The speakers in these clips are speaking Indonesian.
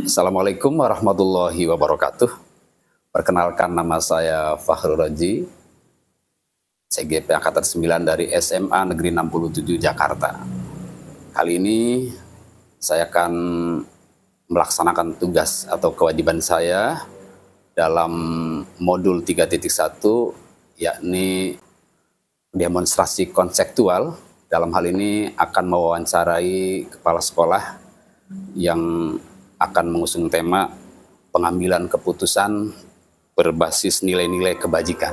Assalamualaikum warahmatullahi wabarakatuh. Perkenalkan, nama saya Fakhrul Raji, CGP Angkatan 9 dari SMA Negeri 67 Jakarta. Kali ini saya akan melaksanakan tugas atau kewajiban saya dalam modul 3.1, yakni demonstrasi konseptual. Dalam hal ini akan mewawancarai kepala sekolah yang akan mengusung tema pengambilan keputusan berbasis nilai-nilai kebajikan.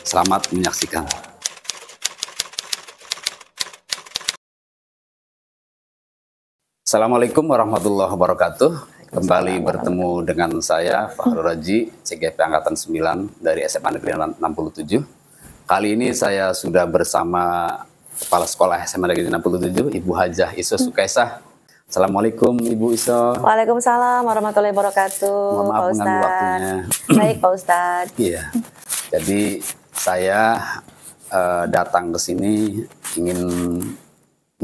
Selamat menyaksikan. Assalamualaikum warahmatullahi wabarakatuh. Kembali bertemu dengan saya, Fakhrul Raji, CGP Angkatan 9 dari SMA Negeri 67. Kali ini saya sudah bersama Kepala Sekolah SMA Negeri 67, Ibu Hajah Iso Sukaisah. Assalamualaikum Ibu Iso. Waalaikumsalam warahmatullahi wabarakatuh. Mohon maaf mengganggu waktunya. Baik Pak Ustadz. Iya. Jadi saya datang ke sini ingin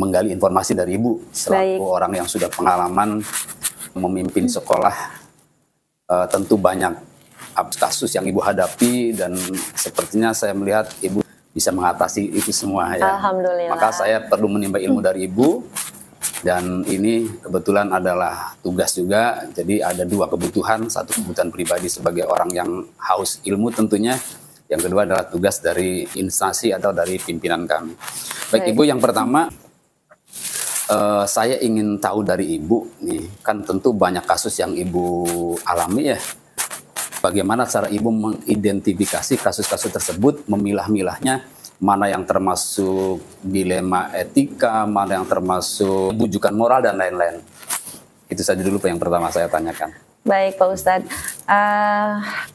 menggali informasi dari Ibu selaku orang yang sudah pengalaman memimpin sekolah. Tentu banyak kasus yang Ibu hadapi dan sepertinya saya melihat Ibu bisa mengatasi itu semua ya. Alhamdulillah. Maka saya perlu menimba ilmu dari Ibu. Dan ini kebetulan adalah tugas juga, jadi ada dua kebutuhan, satu kebutuhan pribadi sebagai orang yang haus ilmu tentunya, yang kedua adalah tugas dari instansi atau dari pimpinan kami. Baik Ibu, yang pertama saya ingin tahu dari Ibu, nih kan tentu banyak kasus yang Ibu alami ya, bagaimana cara Ibu mengidentifikasi kasus-kasus tersebut, memilah-milahnya, mana yang termasuk dilema etika, mana yang termasuk bujukan moral, dan lain-lain. Itu saja dulu yang pertama saya tanyakan. Baik Pak Ustadz.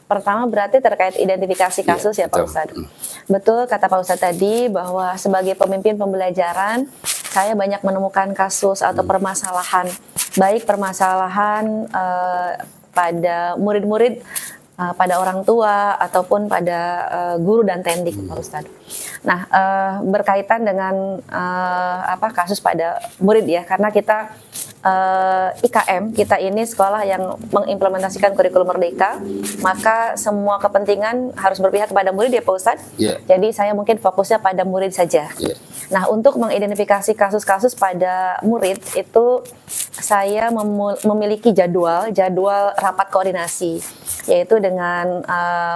Pertama berarti terkait identifikasi kasus ya Pak Ustadz. Betul kata Pak Ustadz tadi bahwa sebagai pemimpin pembelajaran, saya banyak menemukan kasus atau permasalahan. Baik permasalahan pada murid-murid, pada orang tua ataupun pada guru dan tendik Pak Ustadz. Nah, berkaitan dengan kasus pada murid ya, karena kita IKM, kita ini sekolah yang mengimplementasikan kurikulum merdeka, maka semua kepentingan harus berpihak kepada murid ya Pak Ustadz. Jadi saya mungkin fokusnya pada murid saja. Nah, untuk mengidentifikasi kasus-kasus pada murid itu saya memiliki jadwal rapat koordinasi, yaitu dengan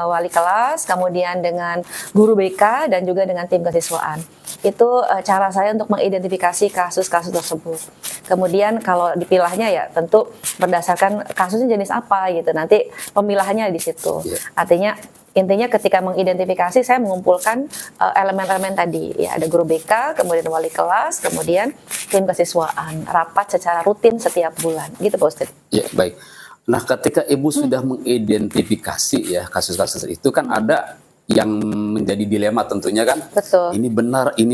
wali kelas, kemudian dengan guru BK, dan juga dengan tim kesiswaan. Itu cara saya untuk mengidentifikasi kasus-kasus tersebut. Kemudian kalau dipilahnya ya tentu berdasarkan kasusnya jenis apa gitu. Nanti pemilahannya di situ. Artinya intinya ketika mengidentifikasi saya mengumpulkan elemen-elemen tadi. Ya, ada guru BK, kemudian wali kelas, kemudian tim kesiswaan. Rapat secara rutin setiap bulan. Gitu Pak Ustadz. Ya, baik. Nah, ketika Ibu sudah mengidentifikasi ya kasus-kasus itu, kan ada yang menjadi dilema tentunya kan. Betul. Ini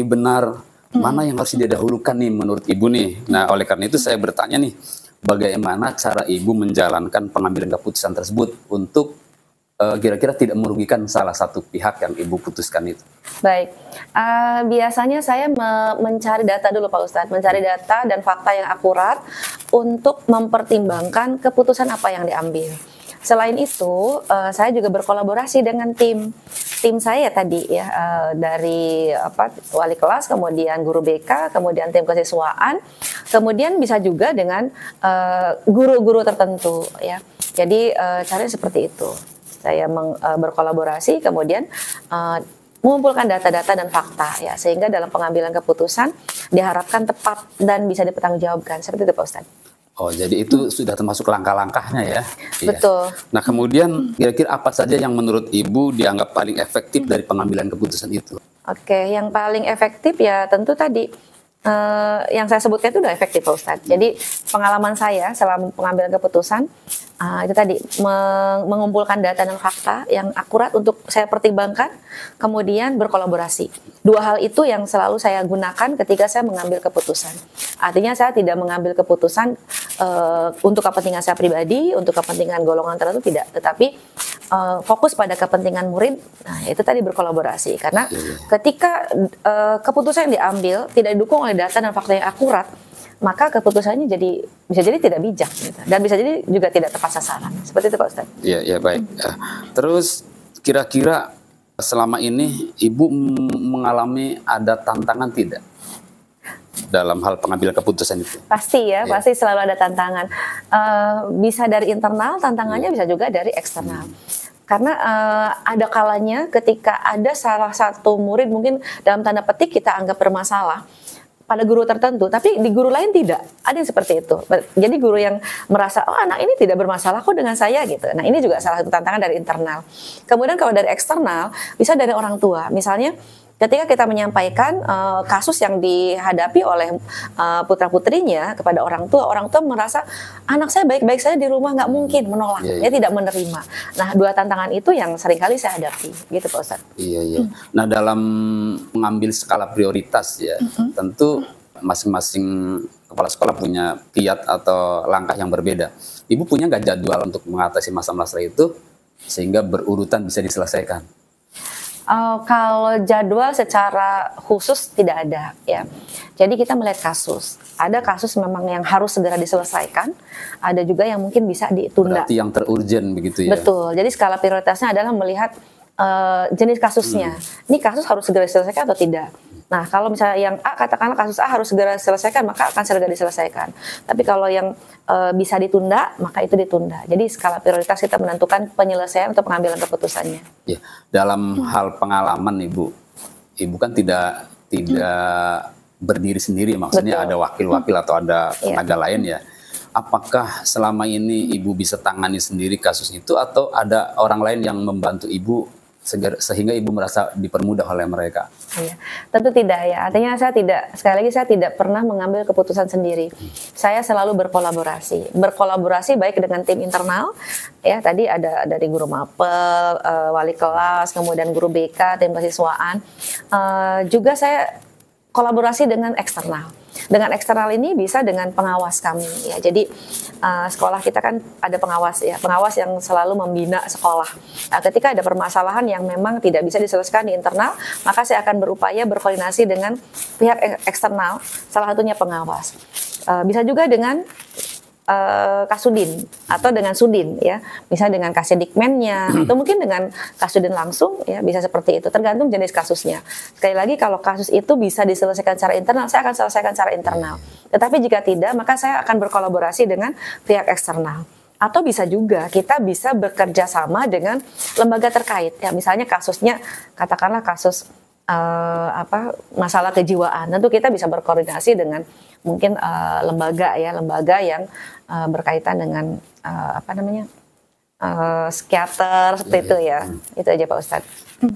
benar, mana yang harus didahulukan nih menurut Ibu nih. Nah, oleh karena itu saya bertanya nih, bagaimana cara Ibu menjalankan pengambilan keputusan tersebut untuk kira-kira tidak merugikan salah satu pihak yang Ibu putuskan itu? Baik, biasanya saya mencari data dulu Pak Ustadz, mencari data dan fakta yang akurat untuk mempertimbangkan keputusan apa yang diambil. Selain itu, saya juga berkolaborasi dengan tim saya tadi ya, dari wali kelas, kemudian guru BK, kemudian tim kesiswaan, kemudian bisa juga dengan guru-guru tertentu ya. Jadi caranya seperti itu. Saya berkolaborasi, kemudian mengumpulkan data-data dan fakta ya, sehingga dalam pengambilan keputusan diharapkan tepat dan bisa dipertanggungjawabkan. Seperti itu Pak Ustadz. Oh, jadi itu sudah termasuk langkah-langkahnya ya? Betul. Nah, kemudian kira-kira apa saja yang menurut Ibu dianggap paling efektif dari pengambilan keputusan itu? Oke, yang paling efektif ya tentu tadi yang saya sebutkan itu udah efektif Pak Ustadz. Jadi pengalaman saya selama pengambilan keputusan itu tadi mengumpulkan data dan fakta yang akurat untuk saya pertimbangkan, kemudian berkolaborasi. Dua hal itu yang selalu saya gunakan ketika saya mengambil keputusan. Artinya saya tidak mengambil keputusan untuk kepentingan saya pribadi, untuk kepentingan golongan tertentu tidak, tetapi fokus pada kepentingan murid. Nah, itu tadi berkolaborasi. Karena ketika keputusan yang diambil tidak didukung oleh data dan fakta yang akurat, maka keputusannya bisa jadi tidak bijak gitu. Dan bisa jadi juga tidak tepat sasaran. Seperti itu Pak Ustadz. Iya, ya baik. Terus kira-kira selama ini Ibu mengalami ada tantangan tidak dalam hal pengambilan keputusan itu? Pasti ya, pasti selalu ada tantangan. Bisa dari internal, tantangannya bisa juga dari eksternal. Karena ada kalanya ketika ada salah satu murid mungkin dalam tanda petik kita anggap bermasalah pada guru tertentu, tapi di guru lain tidak. Ada yang seperti itu. Jadi guru yang merasa, oh anak ini tidak bermasalah kok dengan saya gitu. Nah ini juga salah satu tantangan dari internal. Kemudian kalau dari eksternal, bisa dari orang tua. Misalnya ketika kita menyampaikan kasus yang dihadapi oleh putra-putrinya kepada orang tua merasa anak saya baik-baik saja di rumah, nggak mungkin menolak, dia tidak menerima. Nah, dua tantangan itu yang seringkali saya hadapi, gitu Pak Ustadz. Iya. Nah, dalam mengambil skala prioritas ya, tentu masing-masing kepala sekolah punya kiat atau langkah yang berbeda. Ibu punya nggak jadwal untuk mengatasi masalah-masalah itu sehingga berurutan bisa diselesaikan? Kalau jadwal secara khusus tidak ada ya. Jadi kita melihat kasus. Ada kasus memang yang harus segera diselesaikan, ada juga yang mungkin bisa ditunda. Berarti yang terurgent begitu ya? Betul. Jadi skala prioritasnya adalah melihat jenis kasusnya. Ini kasus harus segera diselesaikan atau tidak. Nah, kalau misalnya yang A, katakanlah kasus A harus segera diselesaikan, maka akan segera diselesaikan. Tapi kalau yang bisa ditunda, maka itu ditunda. Jadi skala prioritas kita menentukan penyelesaian atau pengambilan keputusannya. Ya, dalam hal pengalaman Ibu kan tidak berdiri sendiri, maksudnya ada wakil-wakil atau ada tenaga lain ya. Apakah selama ini Ibu bisa tangani sendiri kasus itu atau ada orang lain yang membantu Ibu sehingga Ibu merasa dipermudah oleh mereka? Iya, tentu tidak ya. Artinya sekali lagi saya tidak pernah mengambil keputusan sendiri. Saya selalu berkolaborasi baik dengan tim internal, ya tadi ada dari guru mapel, wali kelas, kemudian guru BK, tim kesiswaan. Juga saya kolaborasi dengan eksternal. Dengan eksternal ini bisa dengan pengawas kami ya. Jadi sekolah kita kan ada pengawas ya, pengawas yang selalu membina sekolah. Nah, ketika ada permasalahan yang memang tidak bisa diselesaikan di internal, maka saya akan berupaya berkoordinasi dengan pihak eksternal, salah satunya pengawas. Bisa juga dengan Kasudin atau dengan Sudin ya, misalnya dengan Kasedikmennya atau mungkin dengan Kasudin langsung ya, bisa seperti itu, tergantung jenis kasusnya. Sekali lagi kalau kasus itu bisa diselesaikan secara internal, saya akan selesaikan secara internal. Tetapi jika tidak, maka saya akan berkolaborasi dengan pihak eksternal. Atau bisa juga kita bisa bekerja sama dengan lembaga terkait ya, misalnya kasusnya katakanlah kasus masalah kejiwaan, tentu kita bisa berkoordinasi dengan mungkin lembaga yang berkaitan dengan psikiater seperti itu ya. Itu aja Pak Ustadz.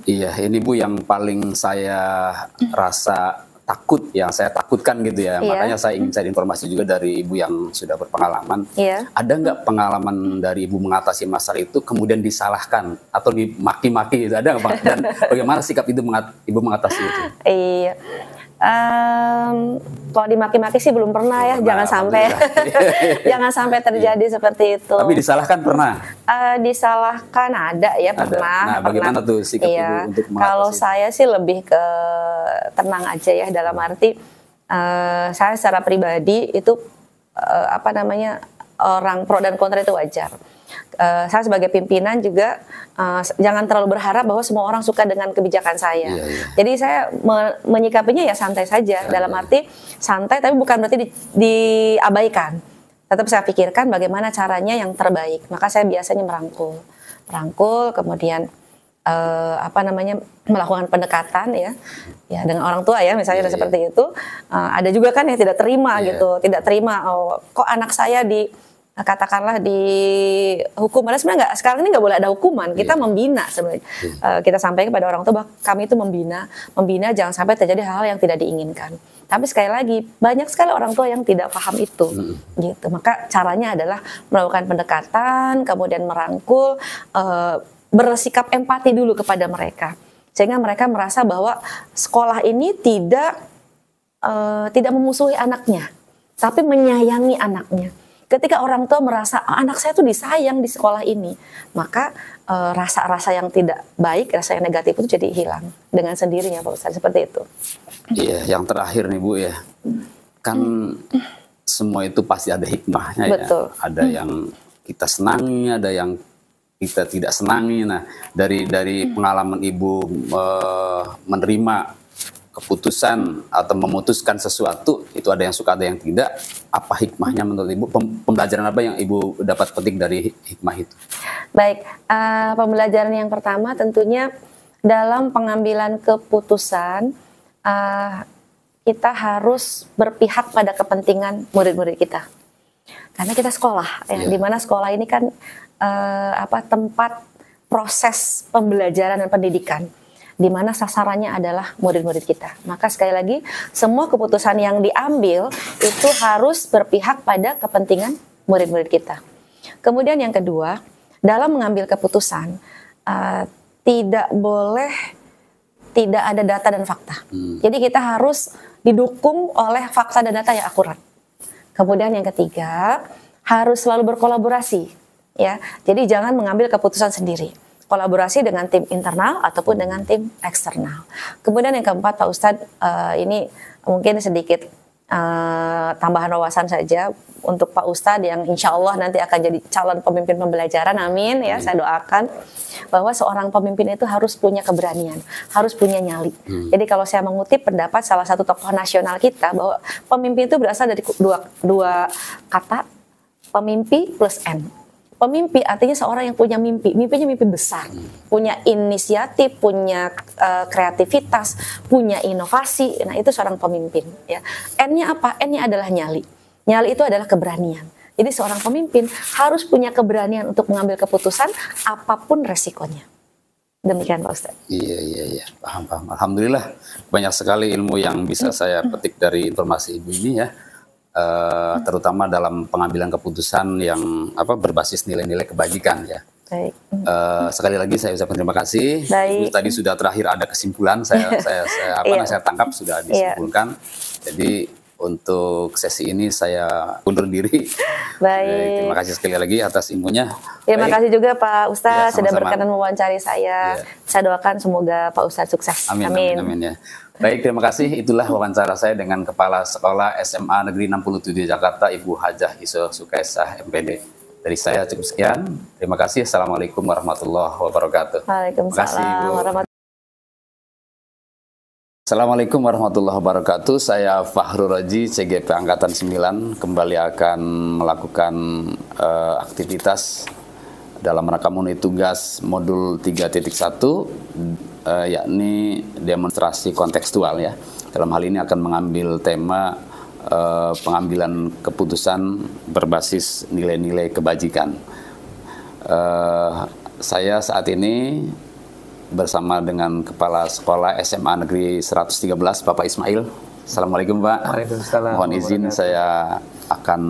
Iya, ini Bu yang paling saya rasa takut, yang saya takutkan gitu ya. Makanya saya ingin cari informasi juga dari Ibu yang sudah berpengalaman. Ada nggak pengalaman dari Ibu mengatasi masalah itu kemudian disalahkan atau dimaki-maki gitu? Ada nggak Pak? Dan bagaimana sikap Ibu mengatasi itu? Iya. Kalau dimaki-maki sih belum pernah ya, jangan sampai jangan sampai terjadi seperti itu. Tapi disalahkan pernah? Disalahkan ada ya, pernah. Nah, bagaimana tuh sikap Ibu untuk mengatasi? Kalau saya sih lebih ke tenang aja ya, dalam arti saya secara pribadi itu orang pro dan kontra itu wajar. Saya sebagai pimpinan juga jangan terlalu berharap bahwa semua orang suka dengan kebijakan saya. Jadi saya menyikapinya ya santai saja, dalam arti santai tapi bukan berarti diabaikan. Tetap saya pikirkan bagaimana caranya yang terbaik. Maka saya biasanya merangkul, kemudian melakukan pendekatan ya dengan orang tua ya, misalnya seperti itu. Ada juga kan yang tidak terima gitu, tidak terima kok anak saya katakanlah dihukum. Padahal sebenarnya sekarang ini nggak boleh ada hukuman. Kita membina sebenarnya. Kita sampaikan kepada orang tua bahwa kami itu membina jangan sampai terjadi hal-hal yang tidak diinginkan. Tapi sekali lagi banyak sekali orang tua yang tidak paham itu, gitu. Maka caranya adalah melakukan pendekatan, kemudian merangkul, bersikap empati dulu kepada mereka, sehingga mereka merasa bahwa sekolah ini tidak memusuhi anaknya, tapi menyayangi anaknya. Ketika orang tua merasa anak saya tuh disayang di sekolah ini, maka rasa-rasa yang tidak baik, rasa yang negatif itu jadi hilang dengan sendirinya Pak Ustadz, seperti itu. Iya, yang terakhir nih Bu ya, kan semua itu pasti ada hikmahnya. Betul. Ya. Ada yang kita senangi, ada yang kita tidak senangi. Nah, dari pengalaman Ibu menerima keputusan atau memutuskan sesuatu, itu ada yang suka, ada yang tidak. Apa hikmahnya menurut Ibu? Pembelajaran apa yang Ibu dapat petik dari hikmah itu? Baik, pembelajaran yang pertama tentunya dalam pengambilan keputusan kita harus berpihak pada kepentingan murid-murid kita. Karena kita sekolah, ya, di mana sekolah ini kan tempat proses pembelajaran dan pendidikan, di mana sasarannya adalah murid-murid kita. Maka sekali lagi, semua keputusan yang diambil itu harus berpihak pada kepentingan murid-murid kita. Kemudian yang kedua, dalam mengambil keputusan, tidak boleh tidak ada data dan fakta. Jadi kita harus didukung oleh fakta dan data yang akurat. Kemudian yang ketiga, harus selalu berkolaborasi. Ya, jadi jangan mengambil keputusan sendiri. Kolaborasi dengan tim internal ataupun dengan tim eksternal. Kemudian yang keempat, Pak Ustadz, ini mungkin sedikit tambahan wawasan saja untuk Pak Ustadz yang insya Allah nanti akan jadi calon pemimpin pembelajaran, amin ya, saya doakan bahwa seorang pemimpin itu harus punya keberanian, harus punya nyali. Jadi kalau saya mengutip pendapat salah satu tokoh nasional kita bahwa pemimpin itu berasal dari dua kata, pemimpi plus N. Pemimpi artinya seorang yang punya mimpi, mimpinya mimpi besar, punya inisiatif, punya kreativitas, punya inovasi. Nah itu seorang pemimpin. Ya. N-nya apa? N-nya adalah nyali. Nyali itu adalah keberanian. Jadi seorang pemimpin harus punya keberanian untuk mengambil keputusan apapun resikonya. Demikian Pak Ustadz. Iya, paham. Alhamdulillah banyak sekali ilmu yang bisa saya petik dari informasi Ibu ini ya. Terutama dalam pengambilan keputusan yang berbasis nilai-nilai kebajikan ya. Baik. Sekali lagi saya ucapkan terima kasih. Baik. Tadi sudah terakhir ada kesimpulan saya tangkap sudah disimpulkan. Jadi untuk sesi ini saya undur diri. Baik. Terima kasih sekali lagi atas ilmunya. Terima kasih juga Pak Ustadz sudah sama-sama. berkenan mewawancari saya. Saya doakan semoga Pak Ustadz sukses. Amin ya. Baik, terima kasih. Itulah wawancara saya dengan Kepala Sekolah SMA Negeri 67 Jakarta, Ibu Hajah Iso Sukaisah, MPD. Dari saya cukup sekian. Terima kasih. Assalamualaikum warahmatullahi wabarakatuh. Waalaikumsalam warahmatullahi. Assalamualaikum warahmatullahi wabarakatuh. Saya Fahrul Raji, CGP Angkatan 9, kembali akan melakukan aktivitas dalam rangka memenuhi tugas modul 3.1, yakni demonstrasi kontekstual ya. Dalam hal ini akan mengambil tema pengambilan keputusan berbasis nilai-nilai kebajikan. Saya saat ini bersama dengan Kepala Sekolah SMA Negeri 113, Bapak Ismail. Assalamualaikum Pak. Waalaikumsalam. Mohon izin saya akan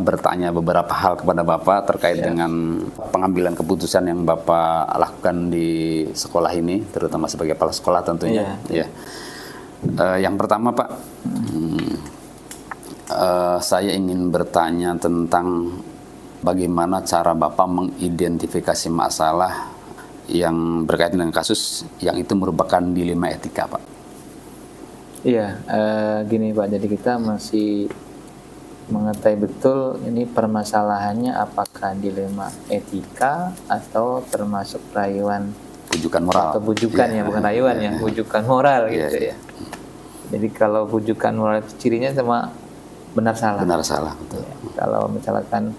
bertanya beberapa hal kepada Bapak terkait dengan pengambilan keputusan yang Bapak lakukan di sekolah ini, terutama sebagai kepala sekolah tentunya. Ya. Yang pertama Pak, saya ingin bertanya tentang bagaimana cara Bapak mengidentifikasi masalah yang berkaitan dengan kasus yang itu merupakan dilema etika, Pak. Iya, gini Pak, jadi kita masih mengetahui betul ini permasalahannya apakah dilema etika atau termasuk rayuan bujukan moral. Atau bujukan ya, bukan rayuan ya, bujukan moral gitu ya. Jadi kalau bujukan moral itu cirinya sama benar salah. Benar salah, betul. Ya, kalau misalkan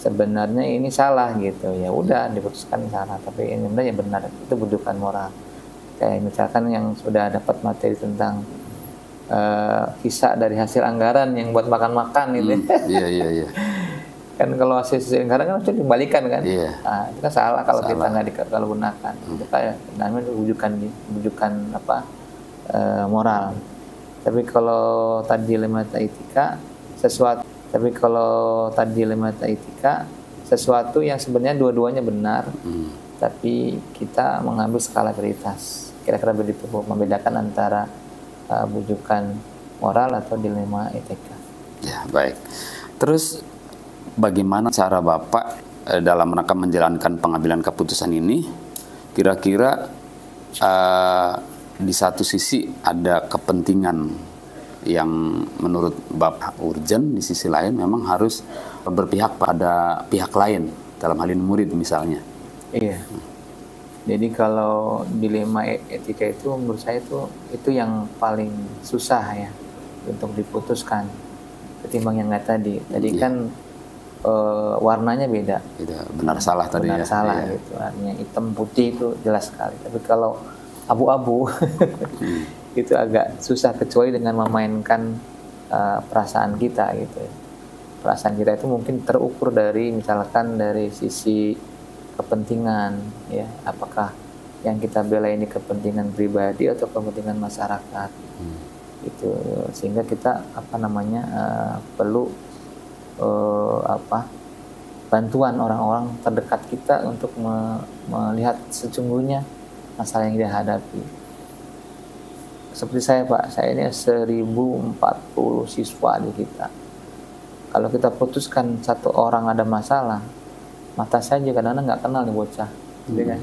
sebenarnya ini salah gitu, ya udah diputuskan salah, tapi ini sebenarnya benar, itu bujukan moral. Kayak misalkan yang sudah dapat materi tentang kisah dari hasil anggaran yang buat makan-makan gitu. Iya. Kan kalau hasil anggaran kan harus dikembalikan kan. Iya. Nah, itu kan salah kalau kita nggak gunakan. Itu kayak namanya bujukan moral. Tapi kalau tadi dilema etika sesuatu yang sebenarnya dua-duanya benar, tapi kita mengambil skala prioritas. Kira-kira begitu membedakan antara bujukan moral atau dilema etika. Ya, baik. Terus bagaimana cara Bapak dalam rangka menjalankan pengambilan keputusan ini? Kira-kira di satu sisi ada kepentingan yang menurut Bapak urgent, di sisi lain memang harus berpihak pada pihak lain, dalam hal ini murid misalnya. Iya. Jadi kalau dilema etika itu menurut saya itu yang paling susah ya untuk diputuskan ketimbang yang nggak tadi. Tadi kan warnanya beda. Benar salah tadi. Benar salah gitu. Artinya hitam putih itu jelas sekali. Tapi kalau abu-abu itu agak susah kecuali dengan memainkan perasaan kita gitu. Perasaan kita itu mungkin terukur dari misalkan dari sisi kepentingan ya, apakah yang kita bela ini kepentingan pribadi atau kepentingan masyarakat itu, sehingga kita perlu bantuan orang-orang terdekat kita untuk melihat sesungguhnya masalah yang dia hadapi. Seperti saya Pak, saya ini 1040 siswa di kita. Kalau kita putuskan satu orang ada masalah, mata saya juga kadang-kadang nggak kenal nih bocah, gitu kan?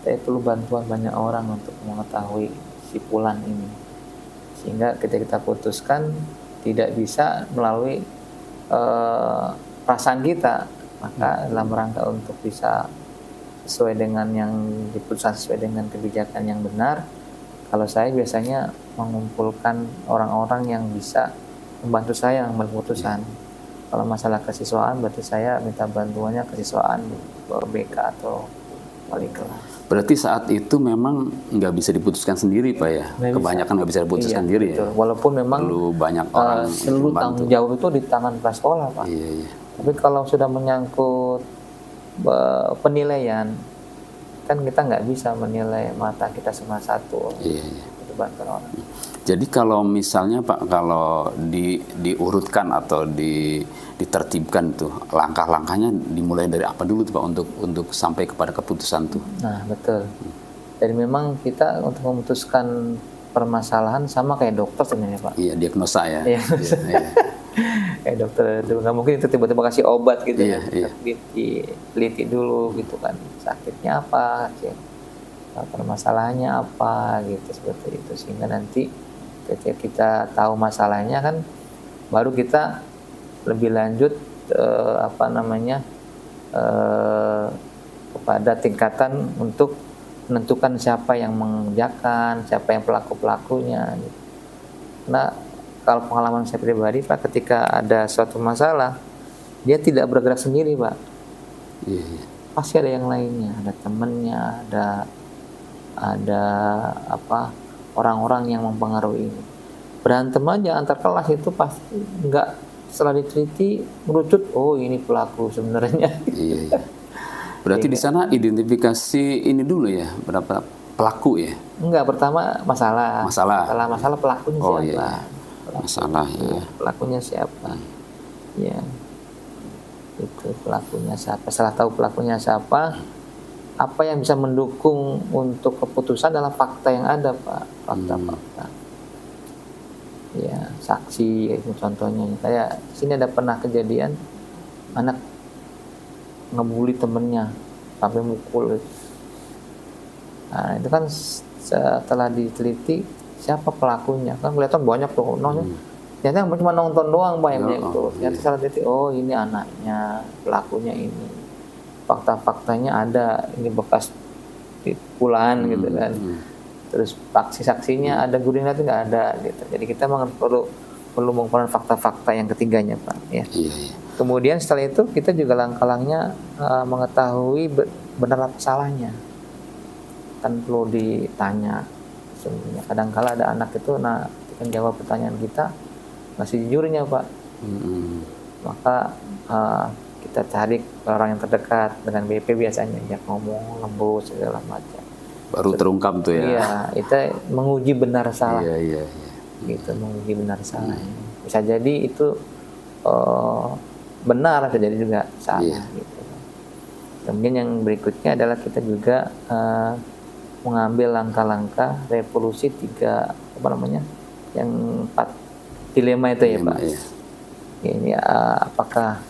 Saya perlu bantuan banyak orang untuk mengetahui si Fulan ini, sehingga kita putuskan tidak bisa melalui perasaan kita, maka dalam rangka untuk bisa sesuai dengan yang diputuskan, sesuai dengan kebijakan yang benar, kalau saya biasanya mengumpulkan orang-orang yang bisa membantu saya mengambil keputusan. Kalau masalah kesiswaan berarti saya minta bantuannya kesiswaan ke BK atau wali kelas. Berarti saat itu memang nggak bisa diputuskan sendiri Pak ya? Kebanyakan nggak bisa diputuskan sendiri betul. ya? Walaupun memang perlu banyak orang seluruh tanggung jawab itu di tangan kepala sekolah Pak. Tapi kalau sudah menyangkut penilaian, kan kita nggak bisa menilai mata kita semua satu. Itu bantuan orang. Jadi kalau misalnya Pak, kalau diurutkan atau ditertibkan tuh langkah-langkahnya dimulai dari apa dulu tuh Pak untuk sampai kepada keputusan tuh? Nah betul. Jadi memang kita untuk memutuskan permasalahan sama kayak dokter sebenarnya Pak. Iya, diagnosa ya. Iya. Kayak dokter itu nggak mungkin itu tiba-tiba kasih obat gitu ya. Diteliti dulu gitu kan, sakitnya apa, permasalahannya apa gitu, seperti itu, sehingga nanti ketika kita tahu masalahnya kan baru kita lebih lanjut kepada tingkatan untuk menentukan siapa yang mengerjakan, siapa yang pelaku-pelakunya gitu. Nah kalau pengalaman saya pribadi Pak, ketika ada suatu masalah dia tidak bergerak sendiri Pak. Pasti ada yang lainnya, ada temannya, ada orang-orang yang mempengaruhi ini. Berantem aja antar kelas itu pasti nggak, setelah diteliti merucut, oh ini pelaku sebenarnya. Berarti di sana identifikasi ini dulu ya, berapa pelaku ya? Enggak, pertama masalah pelakunya siapa? Pelakunya siapa? Ya, itu pelakunya siapa. Setelah tahu pelakunya siapa, apa yang bisa mendukung untuk keputusan adalah fakta yang ada Pak, fakta-fakta. Ya, saksi itu contohnya. Kayak sini ada pernah kejadian anak ngebully temennya sampai mukul. Nah, itu kan setelah diteliti siapa pelakunya, kan kelihatan banyak tuh. Ternyata cuma nonton doang Pak yang itu. Ternyata setelah diteliti, oh ini anaknya, pelakunya ini. Fakta-faktanya ada, ini bekas pukulan gitu kan. Terus saksi-saksinya ada, guru itu nggak ada gitu. Jadi kita memang perlu mengumpulkan fakta-fakta yang ketiganya Pak ya. Kemudian setelah itu kita juga langkah-langkahnya mengetahui benar apa salahnya. Kan perlu ditanya. Sebenarnya kadang-kala ada anak itu kan jawab pertanyaan kita masih jujurnya Pak. Maka kita cari orang yang terdekat, dengan BP biasanya ya, ngomong lembut segala macam. Baru terungkap tuh ya. Iya, itu menguji benar salah. Gitu, menguji benar salah. Bisa jadi itu benar, bisa jadi juga salah. Gitu. Kemudian yang berikutnya adalah kita juga mengambil langkah-langkah revolusi yang 4 dilema itu ya Pak. Ini apakah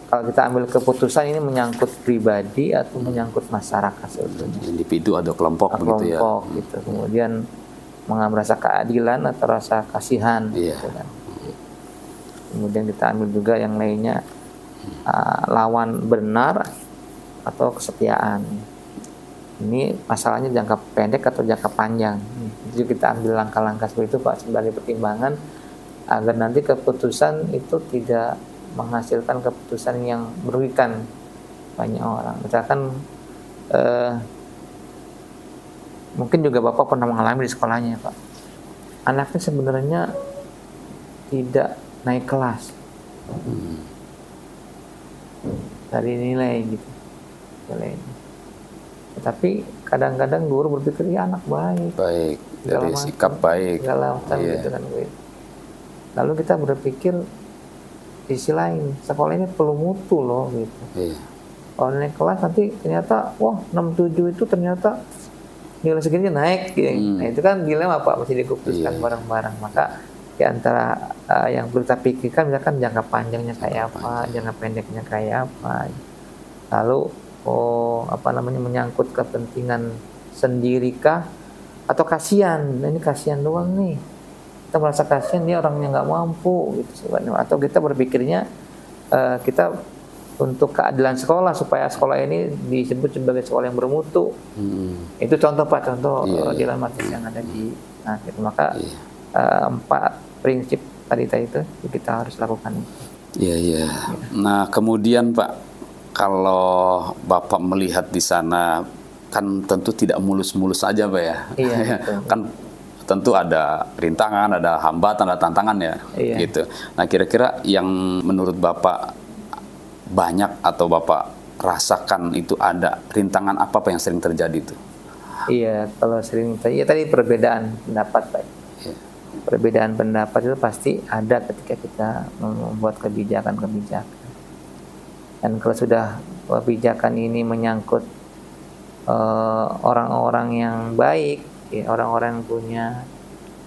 kalau kita ambil keputusan ini menyangkut pribadi atau menyangkut masyarakat sebetulnya. Individu atau kelompok begitu ya. Gitu. Kemudian mengambil rasa keadilan atau rasa kasihan, gitu kan. Kemudian kita ambil juga yang lainnya, lawan benar atau kesetiaan. Ini masalahnya jangka pendek atau jangka panjang. Jadi kita ambil langkah-langkah seperti itu Pak sebagai pertimbangan agar nanti keputusan itu tidak menghasilkan keputusan yang merugikan banyak orang. Misalkan mungkin juga Bapak pernah mengalami di sekolahnya Pak. Anaknya sebenarnya tidak naik kelas dari nilai gitu, nilainya. Tapi kadang-kadang guru berpikir ya anak baik, dari sikap baik, segala macam gitu kan. Lalu kita berpikir sisi lain, sekolah ini perlu mutu loh gitu. Kalau naik kelas nanti ternyata wah 67 itu ternyata nilai segini naik gitu. Nah itu kan dilema Pak, mesti dikumpulkan bareng-bareng. Maka di antara yang perlu kita pikirkan misalkan jangka panjangnya kayak apa, jangka pendeknya kayak apa. Lalu menyangkut kepentingan sendirikah atau kasihan. Nah, ini kasihan doang nih. Kita merasa kasihan dia orangnya nggak mampu gitu sebenarnya. Atau kita berpikirnya kita untuk keadilan sekolah supaya sekolah ini disebut sebagai sekolah yang bermutu. Itu contoh Pak, dilematis yang ada di gitu. Maka 4 prinsip tadi itu kita harus lakukan. Iya. Nah kemudian Pak, kalau Bapak melihat di sana kan tentu tidak mulus-mulus saja Pak ya. Kan tentu ada rintangan, ada hambatan, ada tantangan ya. Gitu. Nah kira-kira yang menurut Bapak banyak atau Bapak rasakan itu ada rintangan apa yang sering terjadi itu? Iya, kalau sering tadi perbedaan pendapat Pak. Perbedaan pendapat itu pasti ada ketika kita membuat kebijakan-kebijakan. Dan kalau sudah kebijakan ini menyangkut orang-orang yang baik, orang-orang yang punya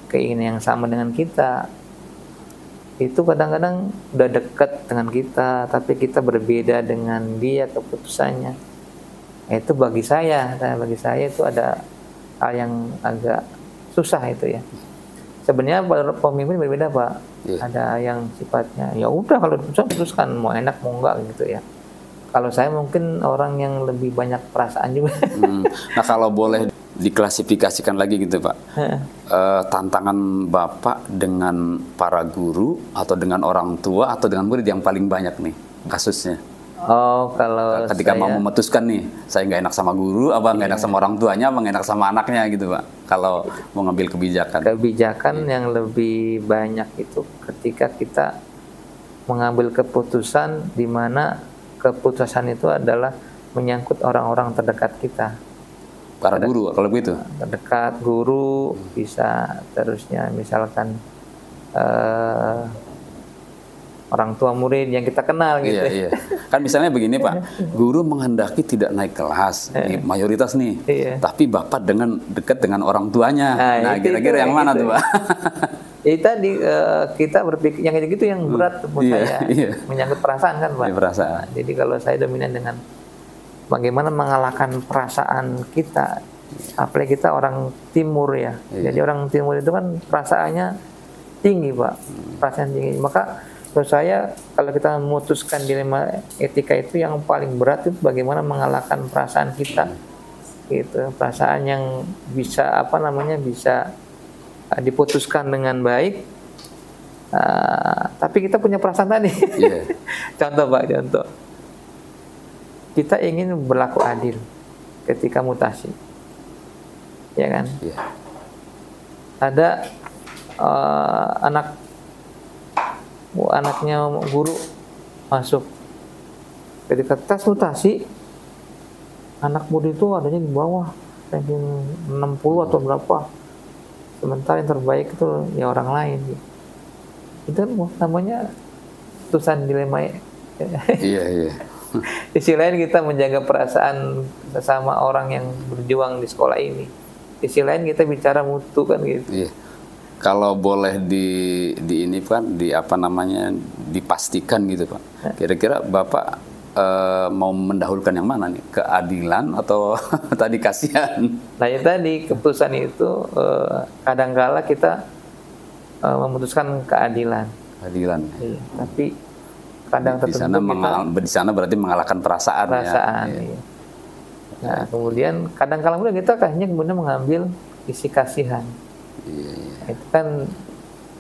keinginan yang sama dengan kita, itu kadang-kadang udah dekat dengan kita, tapi kita berbeda dengan dia keputusannya. Itu bagi saya itu ada hal yang agak susah itu ya. Sebenarnya pemimpin berbeda Pak. Ada yang sifatnya ya udah kalau putuskan mau enak mau enggak gitu ya. Kalau saya mungkin orang yang lebih banyak perasaan juga. Nah kalau boleh diklasifikasikan lagi gitu Pak, tantangan Bapak dengan para guru atau dengan orang tua atau dengan murid yang paling banyak nih kasusnya? Kalau ketika mau memutuskan nih, saya nggak enak sama guru, apa nggak enak sama orang tuanya, apa nggak enak sama anaknya gitu Pak, kalau mau ngambil kebijakan. Kebijakan yang lebih banyak itu ketika kita mengambil keputusan di mana keputusan itu adalah menyangkut orang-orang terdekat kita. Para guru kalau begitu? Terdekat guru bisa, terusnya misalkan orang tua murid yang kita kenal gitu. Iya. Kan misalnya begini Pak, guru menghendaki tidak naik kelas, mayoritas nih, tapi Bapak dekat dengan orang tuanya. Nah kira-kira yang mana tuh Pak? Tadi kita berpikir yang gitu yang berat menurut saya, menyangkut perasaan kan Pak. Perasaan. Jadi kalau saya dominan dengan bagaimana mengalahkan perasaan kita, apalagi kita orang timur ya. Jadi orang timur itu kan perasaannya tinggi Pak, perasaan tinggi. Maka menurut saya kalau kita memutuskan dilema etika itu yang paling berat itu bagaimana mengalahkan perasaan kita, gitu. Perasaan yang bisa bisa diputuskan dengan baik, tapi kita punya perasaan tadi. Contoh Pak, kita ingin berlaku adil ketika mutasi, ya kan? Ada anaknya guru masuk, ketika tes mutasi anak murid itu adanya di bawah ranking 60 atau berapa, sementara yang terbaik itu ya orang lain. Itu namanya putusan dilema. Di sisi lain kita menjaga perasaan sesama orang yang berjuang di sekolah ini, di sisi lain kita bicara mutu kan gitu. Kalau boleh dipastikan gitu Pak, kira-kira Bapak mau mendahulukan yang mana nih? Keadilan atau tadi kasihan? Nah ya tadi keputusan itu kadangkala kita memutuskan keadilan. Keadilan. Iya, tapi kadang tertentu di sana berarti mengalahkan perasaan. Perasaan. Ya. Iya. Nah kemudian kadang-kala kita kayaknya kemudian mengambil isi kasihan. Iya. Itu kan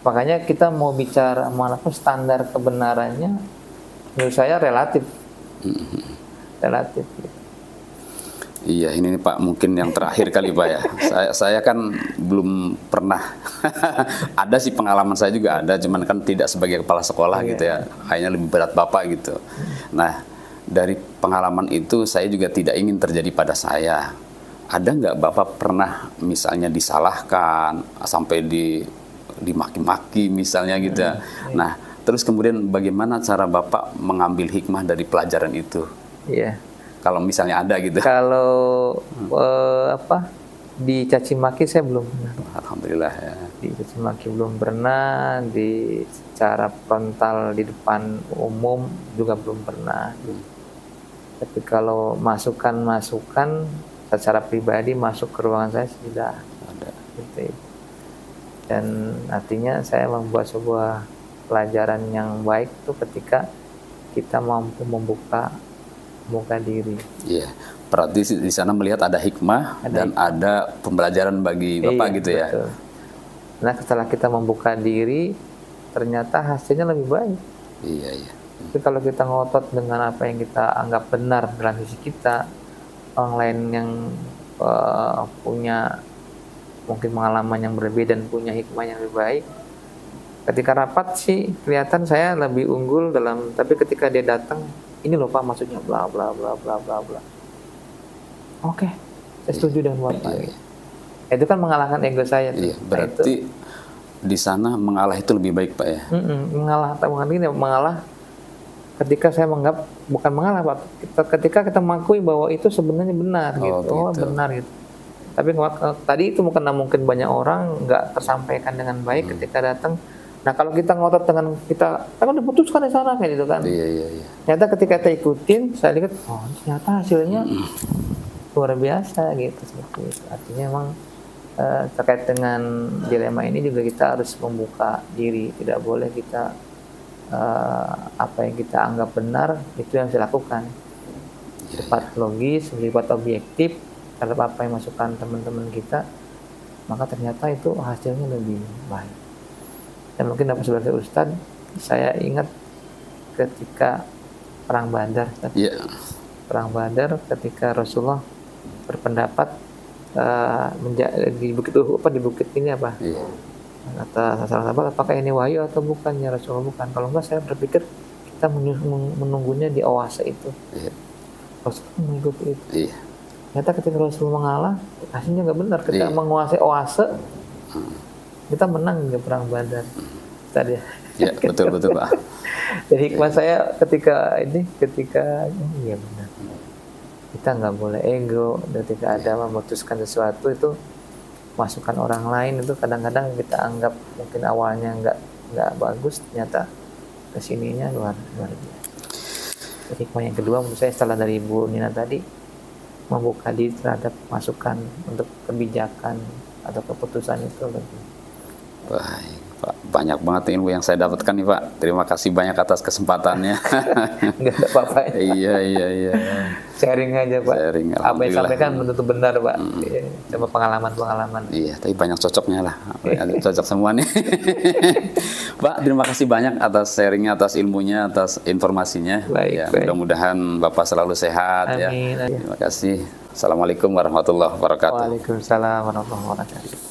makanya kita mau bicara manapun standar kebenarannya menurut saya relatif. Relatif. Iya, ini nih Pak, mungkin yang terakhir kali Pak ya. Saya kan belum pernah ada sih pengalaman saya juga ada, cuman kan tidak sebagai kepala sekolah gitu ya. Hanya lebih berat Bapak gitu. Nah, dari pengalaman itu saya juga tidak ingin terjadi pada saya. Ada nggak Bapak pernah misalnya disalahkan sampai dimaki-maki misalnya gitu ya. Nah, terus kemudian bagaimana cara Bapak mengambil hikmah dari pelajaran itu? Iya. Kalau misalnya ada gitu. Kalau dicaci maki saya belum pernah. Alhamdulillah ya. Dicaci maki belum pernah, di secara frontal di depan umum juga belum pernah. Tapi kalau masukan secara pribadi masuk ke ruangan saya sudah ada. Gitu. Dan artinya saya membuat sebuah pelajaran yang baik itu ketika kita mampu membuka diri. Iya, berarti di sana melihat ada hikmah dan ada pembelajaran bagi Bapak gitu ya. Betul. Nah setelah kita membuka diri, ternyata hasilnya lebih baik. Iya. Tapi kalau kita ngotot dengan apa yang kita anggap benar dalam sisi kita, orang lain yang punya mungkin pengalaman yang berbeda dan punya hikmah yang lebih baik, ketika rapat sih kelihatan saya lebih unggul tapi ketika dia datang, ini loh Pak maksudnya bla bla bla bla bla bla. Oke, saya setuju dengan Bapak. Iya. Itu kan mengalahkan ego saya. Iya, berarti di sana mengalah itu lebih baik Pak ya. Mengalah ketika saya menganggap bukan mengalah Pak. Ketika kita mengakui bahwa itu sebenarnya benar gitu. Benar gitu. Tapi tadi itu karena mungkin banyak orang nggak tersampaikan dengan baik ketika datang. Nah kalau kita ngotot dengan kita kan diputuskan di sana kayak gitu kan. Iya. Ternyata ketika kita ikutin, saya lihat ternyata hasilnya luar biasa gitu seperti itu. Artinya memang terkait dengan dilema ini juga kita harus membuka diri. Tidak boleh kita apa yang kita anggap benar itu yang saya lakukan. Cepat logis, bersifat objektif terhadap apa yang masukan teman-teman kita, maka ternyata itu hasilnya lebih baik. Dan mungkin dapat sebagai Ustadz, saya ingat ketika perang Badar. Perang Badar ketika Rasulullah berpendapat di bukit ini apa? Kata salah sahabat, apakah ini wahyu atau bukan ya Rasulullah? Bukan. Kalau enggak saya berpikir kita menunggunya di oase itu. Rasulullah mengikuti itu. Ternyata ketika Rasulullah mengalah, hasilnya nggak benar. Ketika menguasai oase, kita menang di perang Badar tadi. Ya betul Pak. Jadi hikmah saya ketika iya benar. Kita nggak boleh ego. Ketika ada memutuskan sesuatu itu masukan orang lain itu kadang-kadang kita anggap mungkin awalnya nggak bagus, ternyata kesininya luar biasa. Hikmah yang kedua menurut saya setelah dari Ibu Nina tadi, membuka diri terhadap masukan untuk kebijakan atau keputusan itu lebih. Baik, Pak. Banyak banget ilmu yang saya dapatkan nih Pak. Terima kasih banyak atas kesempatannya. Enggak ada apa-apa. Iya. Sharing aja Pak. Sharing, apa yang sampaikan tentu benar Pak. Coba pengalaman. Iya, tapi banyak cocoknya lah. Cocok semua nih. Pak, terima kasih banyak atas sharingnya, atas ilmunya, atas informasinya. Baik. Mudah-mudahan Bapak selalu sehat. Amin. Ya. Terima kasih. Assalamualaikum warahmatullahi wabarakatuh. Waalaikumsalam warahmatullahi wabarakatuh.